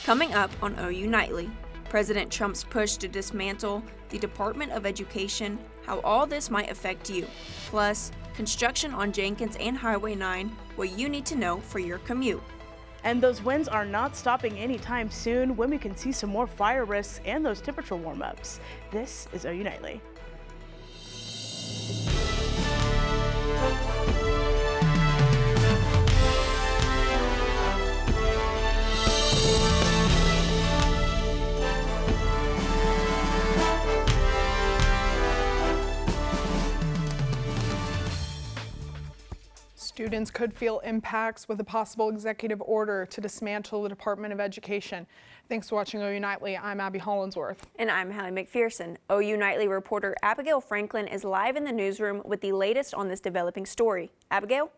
Coming up on OU Nightly, President Trump's push to dismantle the Department of Education, how all this might affect you. Plus, construction on Jenkins and Highway 9, what you need to know for your commute. And those winds are not stopping anytime soon when we can see some more fire risks and those temperature warm-ups. This is OU Nightly. Students could feel impacts with a possible executive order to dismantle the Department of Education. Thanks for watching OU Nightly. I'm Abby Hollinsworth. And I'm Hallie McPherson. OU Nightly reporter Abigail Franklin is live in the newsroom with the latest on this developing story. Abigail?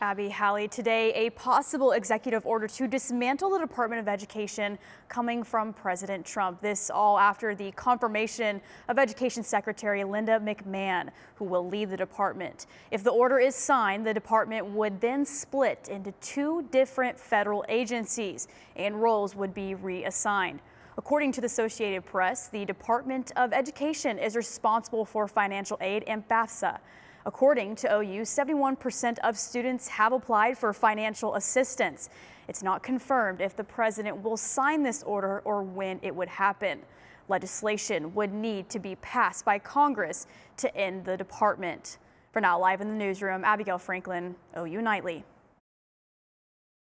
Abby, Hallie, today a possible executive order to dismantle the Department of Education coming from President Trump. This all after the confirmation of Education Secretary Linda McMahon, who will leave the department. If the order is signed, the department would then split into two different federal agencies and roles would be reassigned. According to the Associated Press, the Department of Education is responsible for financial aid and FAFSA. According to OU, 71% of students have applied for financial assistance. It's not confirmed if the president will sign this order or when it would happen. Legislation would need to be passed by Congress to end the department. For now, live in the newsroom, Abigail Franklin, OU Nightly.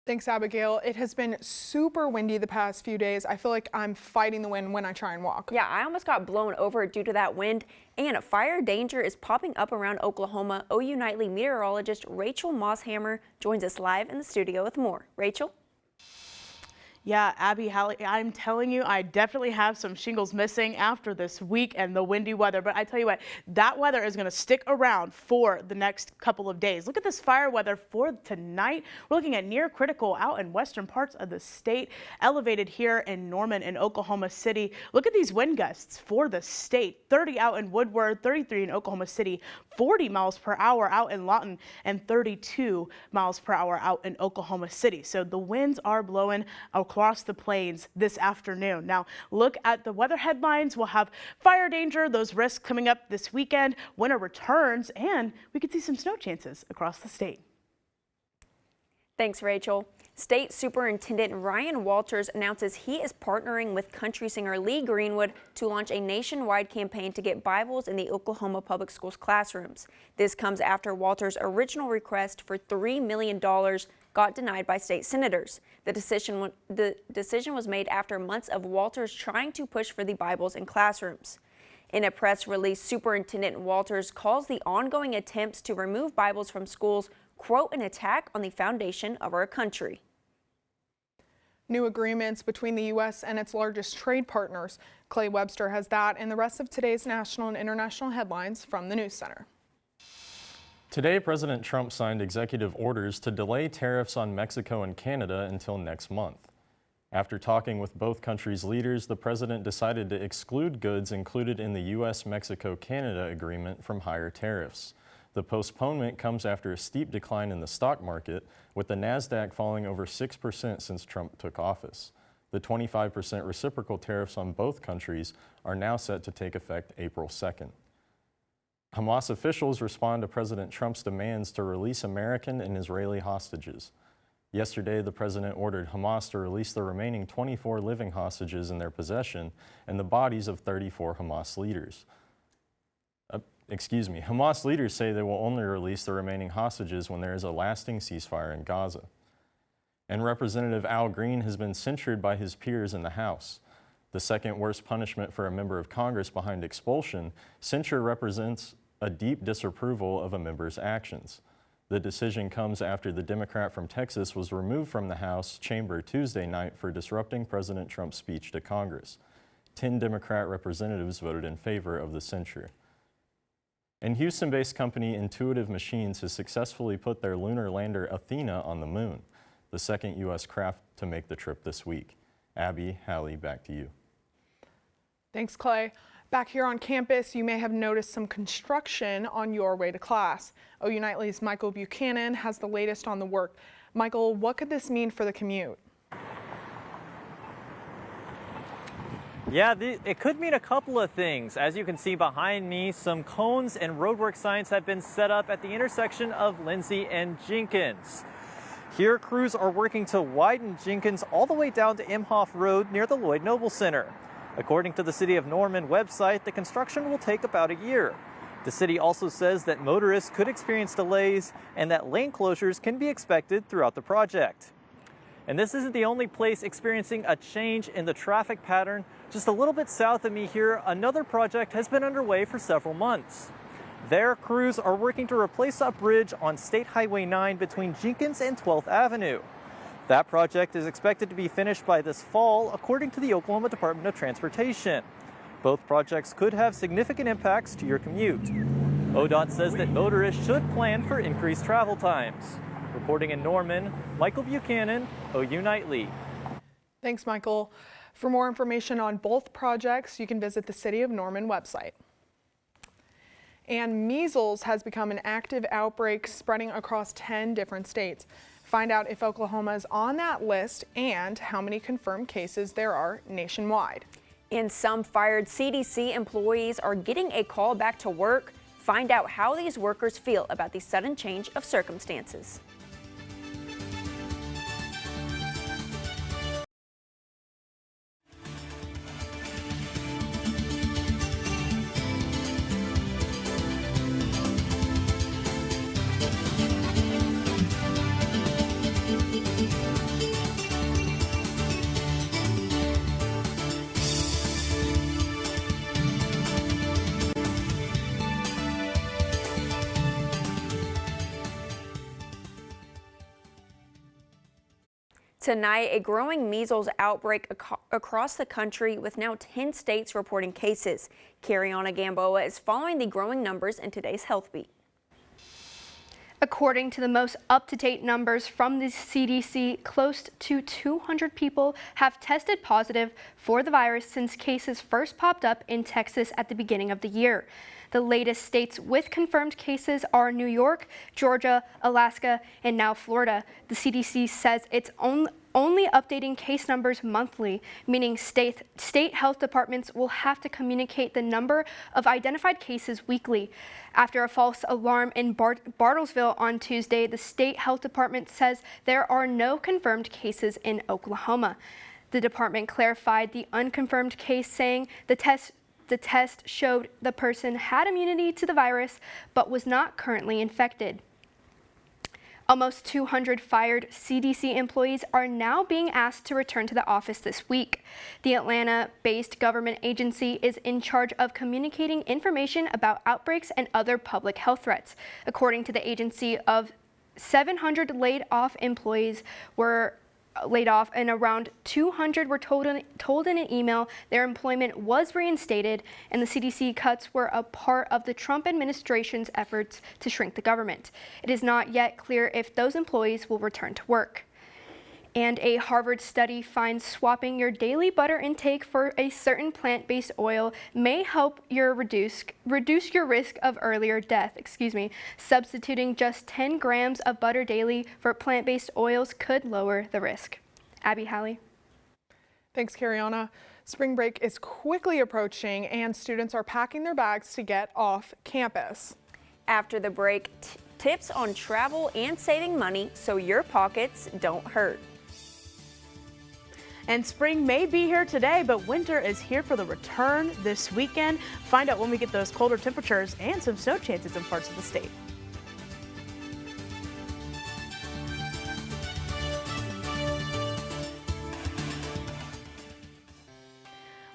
Thanks, Abigail. It has been super windy the past few days. I feel like I'm fighting the wind when I try and walk. Yeah, I almost got blown over due to that wind, and fire danger is popping up around Oklahoma. OU Nightly meteorologist Rachel Mosshammer joins us live in the studio with more. Rachel? Yeah, Abby, Hallie, I'm telling you, I definitely have some shingles missing after this week and the windy weather. But I tell you what, that weather is going to stick around for the next couple of days. Look at this fire weather for tonight. We're looking at near critical out in western parts of the state, elevated here in Norman and Oklahoma City. Look at these wind gusts for the state. 30 out in Woodward, 33 in Oklahoma City, 40 miles per hour out in Lawton, and 32 miles per hour out in Oklahoma City. So the winds are blowing across the plains this afternoon. Now look at the weather headlines. We'll have fire danger, those risks coming up this weekend, winter returns, and we could see some snow chances across the state. Thanks, Rachel. State Superintendent Ryan Walters announces he is partnering with country singer Lee Greenwood to launch a nationwide campaign to get Bibles in the Oklahoma public schools classrooms. This comes after Walters' original request for $3 million got denied by state senators. The decision was made after months of Walters trying to push for the Bibles in classrooms. In a press release, Superintendent Walters calls the ongoing attempts to remove Bibles from schools, quote, an attack on the foundation of our country. New agreements between the U.S. and its largest trade partners. Clay Webster has that and the rest of today's national and international headlines from the News Center. Today, President Trump signed executive orders to delay tariffs on Mexico and Canada until next month. After talking with both countries' leaders, the president decided to exclude goods included in the U.S.-Mexico-Canada agreement from higher tariffs. The postponement comes after a steep decline in the stock market, with the NASDAQ falling over 6% since Trump took office. The 25% reciprocal tariffs on both countries are now set to take effect April 2nd. Hamas officials respond to President Trump's demands to release American and Israeli hostages. Yesterday, the president ordered Hamas to release the remaining 24 living hostages in their possession and the bodies of 34 Hamas leaders. Hamas leaders say they will only release the remaining hostages when there is a lasting ceasefire in Gaza. And Representative Al Green has been censured by his peers in the House. The second worst punishment for a member of Congress behind expulsion, censure represents a deep disapproval of a member's actions. The decision comes after the Democrat from Texas was removed from the House chamber Tuesday night for disrupting President Trump's speech to Congress. 10 Democrat representatives voted in favor of the censure. And Houston-based company Intuitive Machines has successfully put their lunar lander Athena on the moon, the second U.S. craft to make the trip this week. Abby, Hallie, back to you. Thanks, Clay. Back here on campus, you may have noticed some construction on your way to class. OU Nightly's Michael Buchanan has the latest on the work. Michael, what could this mean for the commute? Yeah, it could mean a couple of things. As you can see behind me, some cones and roadwork signs have been set up at the intersection of Lindsay and Jenkins. Here, crews are working to widen Jenkins all the way down to Imhoff Road near the Lloyd Noble Center. According to the City of Norman website, the construction will take about a year. The city also says that motorists could experience delays and that lane closures can be expected throughout the project. And this isn't the only place experiencing a change in the traffic pattern. Just a little bit south of me here, another project has been underway for several months. There, crews are working to replace a bridge on State Highway 9 between Jenkins and 12th Avenue. That project is expected to be finished by this fall, according to the Oklahoma Department of Transportation. Both projects could have significant impacts to your commute. ODOT says that motorists should plan for increased travel times. Reporting in Norman, Michael Buchanan, OU Nightly. Thanks, Michael. For more information on both projects, you can visit the City of Norman website. And measles has become an active outbreak spreading across 10 different states. Find out if Oklahoma is on that list and how many confirmed cases there are nationwide. And some fired CDC employees are getting a call back to work. Find out how these workers feel about the sudden change of circumstances. Tonight, a growing measles outbreak across the country with now 10 states reporting cases. Cariana Gamboa is following the growing numbers in today's Health Beat. According to the most up-to-date numbers from the CDC, close to 200 people have tested positive for the virus since cases first popped up in Texas at the beginning of the year. The latest states with confirmed cases are New York, Georgia, Alaska, and now Florida. The CDC says it's only updating case numbers monthly, meaning state health departments will have to communicate the number of identified cases weekly. After a false alarm in Bartlesville on Tuesday, the state health department says there are no confirmed cases in Oklahoma. The department clarified the unconfirmed case, saying the test showed the person had immunity to the virus but was not currently infected. Almost 200 fired CDC employees are now being asked to return to the office this week. The Atlanta-based government agency is in charge of communicating information about outbreaks and other public health threats. According to the agency, of 700 laid-off employees were laid off, and around 200 were told in an email their employment was reinstated, and the CDC cuts were a part of the Trump administration's efforts to shrink the government. It is not yet clear if those employees will return to work. And a Harvard study finds swapping your daily butter intake for a certain plant-based oil may help reduce your risk of earlier death. Substituting just 10 grams of butter daily for plant-based oils could lower the risk. Abby Halley. Thanks, Cariana. Spring break is quickly approaching and students are packing their bags to get off campus. After the break, tips on travel and saving money so your pockets don't hurt. And spring may be here today, but winter is here for the return this weekend. Find out when we get those colder temperatures and some snow chances in parts of the state.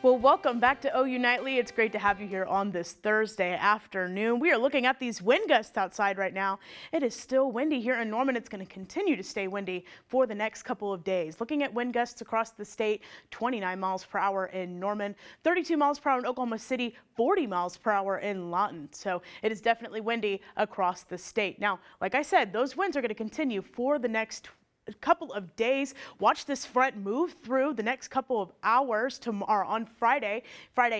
Well, welcome back to OU Nightly. It's great to have you here on this Thursday afternoon. We are looking at these wind gusts outside right now. It is still windy here in Norman. It's going to continue to stay windy for the next couple of days. Looking at wind gusts across the state, 29 miles per hour in Norman, 32 miles per hour in Oklahoma City, 40 miles per hour in Lawton. So it is definitely windy across the state. Now, like I said, those winds are going to continue for the next couple of days. Watch this front move through the next couple of hours tomorrow on Friday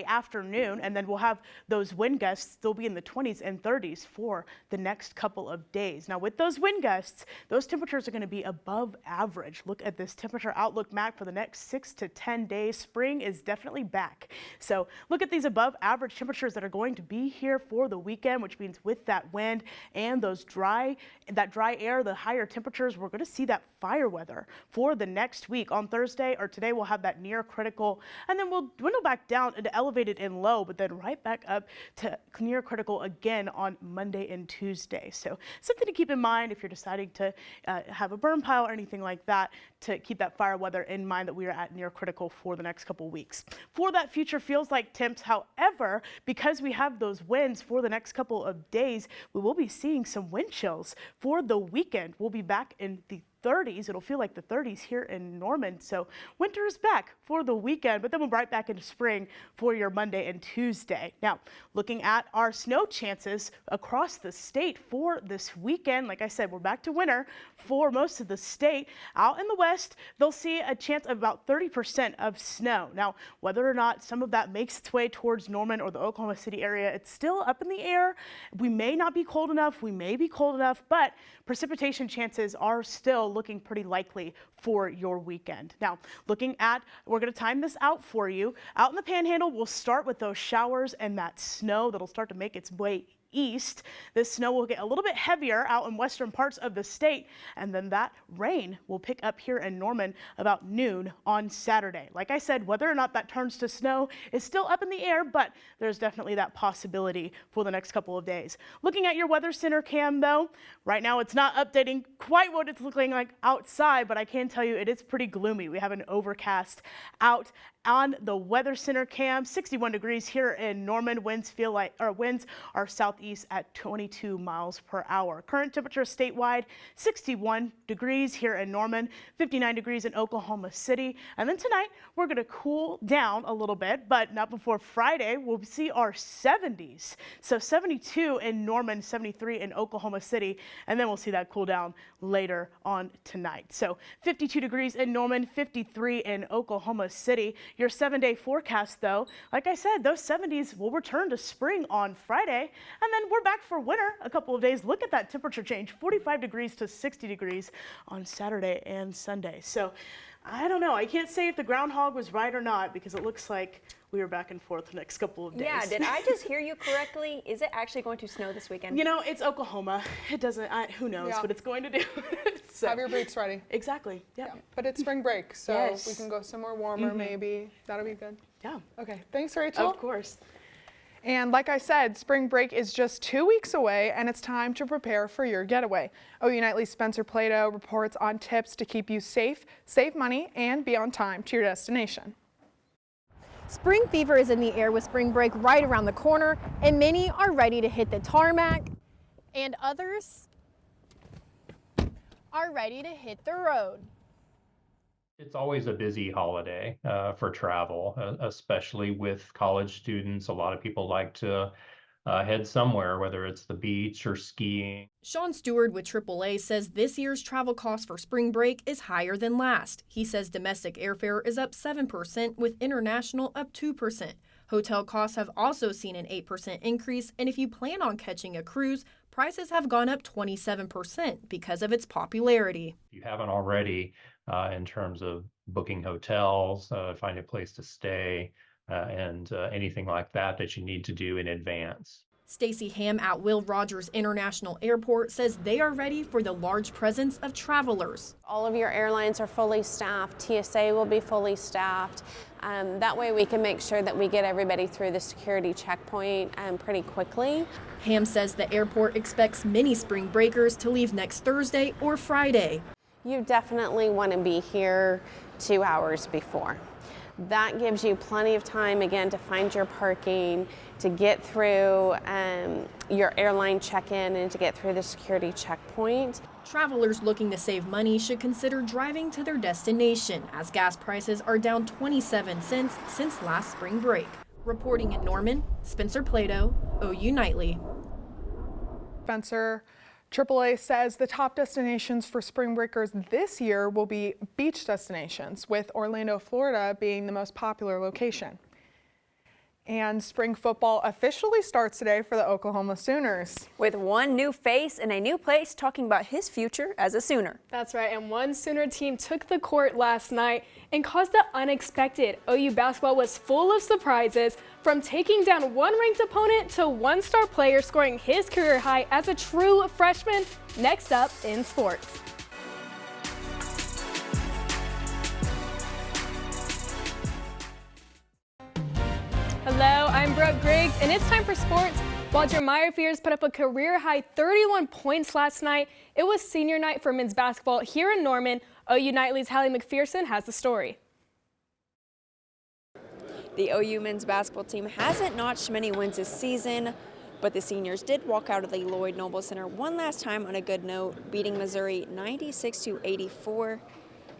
afternoon, and then we'll have those wind gusts still be in the 20s and 30s for the next couple of days. Now with those wind gusts, those temperatures are going to be above average. Look at this temperature outlook map for the next 6 to 10 days. Spring is definitely back. So look at these above average temperatures that are going to be here for the weekend, which means with that wind and that dry air, the higher temperatures, we're going to see that fire weather for the next week. On Thursday or today, we'll have that near critical, and then we'll dwindle back down into elevated and low, but then right back up to near critical again on Monday and Tuesday. So something to keep in mind if you're deciding to have a burn pile or anything like that, to keep that fire weather in mind that we are at near critical for the next couple weeks. For that future feels like temps, however, because we have those winds for the next couple of days, we will be seeing some wind chills for the weekend. We'll be back in the 30s. It'll feel like the 30s here in Norman. So winter is back for the weekend, but then we'll right back into spring for your Monday and Tuesday. Now, looking at our snow chances across the state for this weekend, like I said, we're back to winter for most of the state. Out in the west, they'll see a chance of about 30% of snow. Now, whether or not some of that makes its way towards Norman or the Oklahoma City area, it's still up in the air. We may not be cold enough, we may be cold enough, but precipitation chances are still looking pretty likely for your weekend. Now, we're going to time this out for you. Out in the Panhandle, we'll start with those showers and that snow that'll start to make its way east. This snow will get a little bit heavier out in western parts of the state, and then that rain will pick up here in Norman about noon on Saturday. Like I said, whether or not that turns to snow is still up in the air, but there's definitely that possibility for the next couple of days. Looking at your weather center cam though, right now it's not updating quite what it's looking like outside, but I can tell you it is pretty gloomy. We have an overcast out on the weather center cam. 61 degrees here in Norman. Winds are southeast at 22 miles per hour. Current temperature statewide 61 degrees here in Norman, 59 degrees in Oklahoma City. And then tonight we're going to cool down a little bit, but not before Friday. We'll see our 70s. So 72 in Norman, 73 in Oklahoma City, and then we'll see that cool down later on tonight. So 52 degrees in Norman, 53 in Oklahoma City. Your 7-day forecast, though, like I said, those 70s will return to spring on Friday, and then we're back for winter a couple of days. Look at that temperature change, 45 degrees to 60 degrees on Saturday and Sunday. So I don't know. I can't say if the groundhog was right or not, because it looks like we are back and forth the next couple of days. Yeah, did I just hear you correctly? Is it actually going to snow this weekend? You know, it's Oklahoma. It doesn't, who knows what it's going to do. So, have your boots ready. Exactly, yeah. But it's spring break, so Yes. we can go somewhere warmer maybe. That'll be good. Yeah. Okay, thanks Rachel. Of course. And like I said, spring break is just 2 weeks away, and it's time to prepare for your getaway. OU Nightly's Spencer Plato reports on tips to keep you safe, save money, and be on time to your destination. Spring fever is in the air with spring break right around the corner, and many are ready to hit the tarmac, and others are ready to hit the road. It's always a busy holiday for travel, especially with college students. A lot of people like to head somewhere, whether it's the beach or skiing. Sean Stewart with AAA says this year's travel cost for spring break is higher than last. He says domestic airfare is up 7%, with international up 2%. Hotel costs have also seen an 8% increase, and if you plan on catching a cruise, prices have gone up 27% because of its popularity. If you haven't already, in terms of booking hotels, find a place to stay, and anything like that that you need to do in advance. Stacy Ham at Will Rogers International Airport says they are ready for the large presence of travelers. All of your airlines are fully staffed. TSA will be fully staffed. That way we can make sure that we get everybody through the security checkpoint pretty quickly. Ham says the airport expects many spring breakers to leave next Thursday or Friday. You definitely want to be here 2 hours before. That gives you plenty of time, again, to find your parking, to get through your airline check-in, and to get through the security checkpoint. Travelers looking to save money should consider driving to their destination, as gas prices are down 27 cents since last spring break. Reporting in Norman, Spencer Plato, OU Nightly. Spencer, AAA says the top destinations for spring breakers this year will be beach destinations, with Orlando, Florida being the most popular location. And spring football officially starts today for the Oklahoma Sooners. With one new face in a new place talking about his future as a Sooner. That's right, and one Sooner team took the court last night and caused the unexpected. OU basketball was full of surprises, from taking down one ranked opponent to one star player scoring his career high as a true freshman. Next up in sports. Hello, I'm Brooke Griggs, and it's time for sports. While Jeremiah Fears put up a career-high 31 points last night, it was senior night for men's basketball here in Norman. OU Nightly's Hallie McPherson has the story. The OU men's basketball team hasn't notched many wins this season, but the seniors did walk out of the Lloyd Noble Center one last time on a good note, beating Missouri 96-84.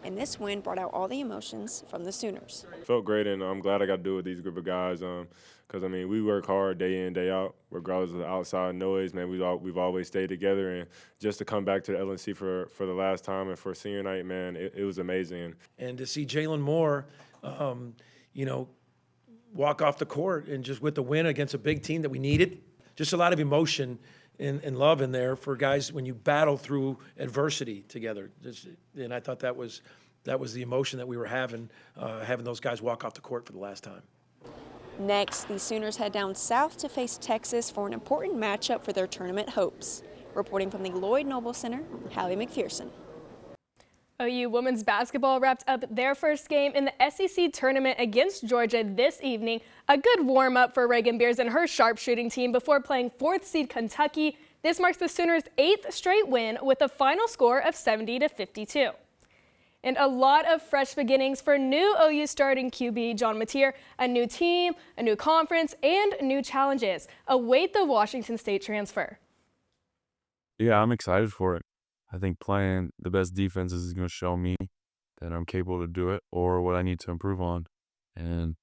And this win brought out all the emotions from the Sooners. Felt great, and I'm glad I got to do it with these group of guys. Because I mean, we work hard day in, day out, regardless of the outside noise. Man, we've always stayed together, and just to come back to the LNC for the last time and for senior night, man, it was amazing. And to see Jalen Moore, walk off the court and just with the win against a big team that we needed, just a lot of emotion and love in there for guys when you battle through adversity together. And I thought that was the emotion that we were having those guys walk off the court for the last time. Next, the Sooners head down south to face Texas for an important matchup for their tournament hopes. Reporting from the Lloyd Noble Center, Hallie McPherson. OU women's basketball wrapped up their first game in the SEC tournament against Georgia this evening. A good warm-up for Reagan Beers and her sharpshooting team before playing 4th seed Kentucky. This marks the Sooners' 8th straight win with a final score of 70-52. And a lot of fresh beginnings for new OU starting QB John Mateer. A new team, a new conference, and new challenges await the Washington State transfer. Yeah, I'm excited for it. I think playing the best defense is going to show me that I'm capable to do it or what I need to improve on. And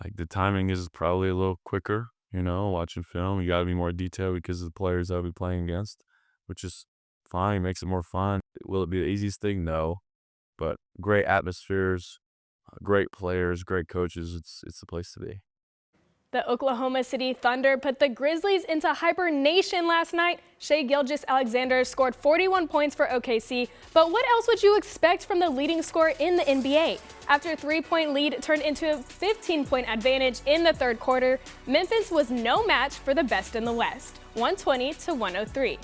like the timing is probably a little quicker, watching film. You got to be more detailed because of the players I'll be playing against, which is fine, makes it more fun. Will it be the easiest thing? No. But great atmospheres, great players, great coaches. It's the place to be. The Oklahoma City Thunder put the Grizzlies into hibernation last night. Shai Gilgeous-Alexander scored 41 points for OKC. But what else would you expect from the leading scorer in the NBA? After a 3-point lead turned into a 15-point advantage in the third quarter, Memphis was no match for the best in the West, 120-103.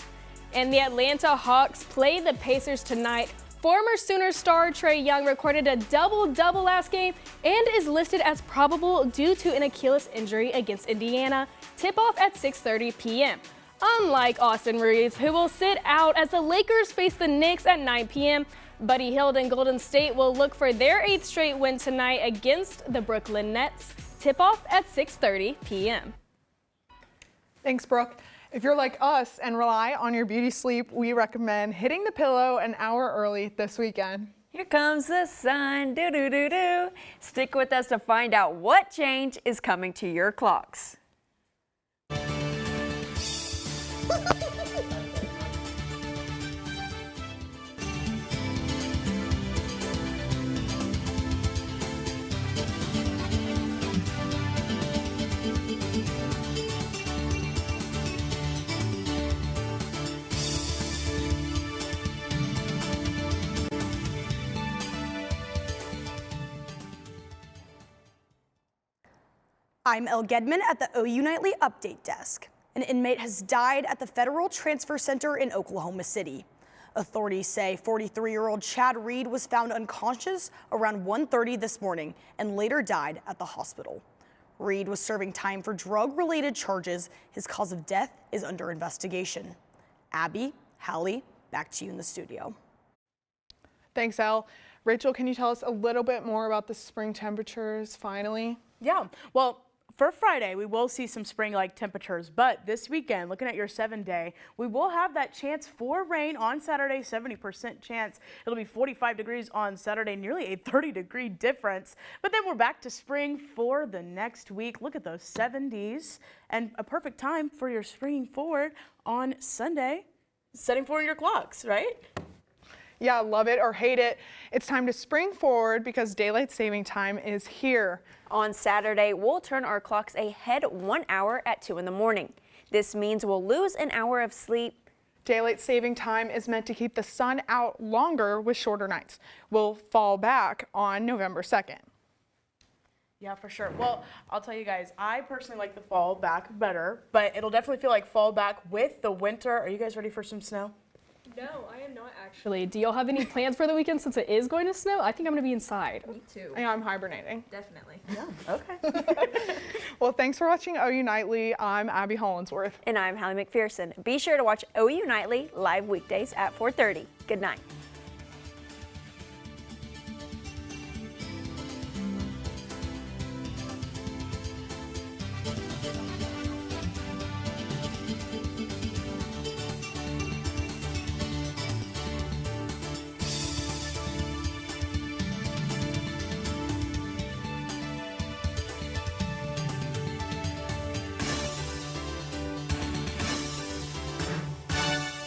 And the Atlanta Hawks played the Pacers tonight. Former Sooner star Trae Young recorded a double-double last game and is listed as probable due to an Achilles injury against Indiana. Tip-off at 6:30 p.m. Unlike Austin Reeves, who will sit out as the Lakers face the Knicks at 9 p.m., Buddy Hield and Golden State will look for their 8th straight win tonight against the Brooklyn Nets. Tip-off at 6:30 p.m. Thanks, Brooke. If you're like us and rely on your beauty sleep, we recommend hitting the pillow an hour early this weekend. Here comes the sun, do-do-do-do. Stick with us to find out what change is coming to your clocks. I'm Elle Gedman at the OU Nightly Update Desk. An inmate has died at the Federal Transfer Center in Oklahoma City. Authorities say 43-year-old Chad Reed was found unconscious around 1:30 this morning and later died at the hospital. Reed was serving time for drug-related charges. His cause of death is under investigation. Abby, Hallie, back to you in the studio. Thanks, Elle. Rachel, can you tell us a little bit more about the spring temperatures finally? Yeah, well, for Friday, we will see some spring-like temperatures, but this weekend, looking at your 7-day, we will have that chance for rain on Saturday, 70% chance. It'll be 45 degrees on Saturday, nearly a 30-degree difference. But then we're back to spring for the next week. Look at those 70s and a perfect time for your springing forward on Sunday. setting forward your clocks, right? Yeah, love it or hate it. It's time to spring forward because daylight saving time is here. On Saturday, we'll turn our clocks ahead 1 hour at 2 in the morning. This means we'll lose an hour of sleep. Daylight saving time is meant to keep the sun out longer with shorter nights. We'll fall back on November 2nd. Yeah, for sure. Well, I'll tell you guys, I personally like the fall back better, but it'll definitely feel like fall back with the winter. Are you guys ready for some snow? No, I am not actually. Do y'all have any plans for the weekend since it is going to snow? I think I'm going to be inside. Me too. Yeah, I'm hibernating. Definitely. Yeah, okay. Well, thanks for watching OU Nightly. I'm Abby Hollinsworth. And I'm Hallie McPherson. Be sure to watch OU Nightly live weekdays at 4:30. Good night.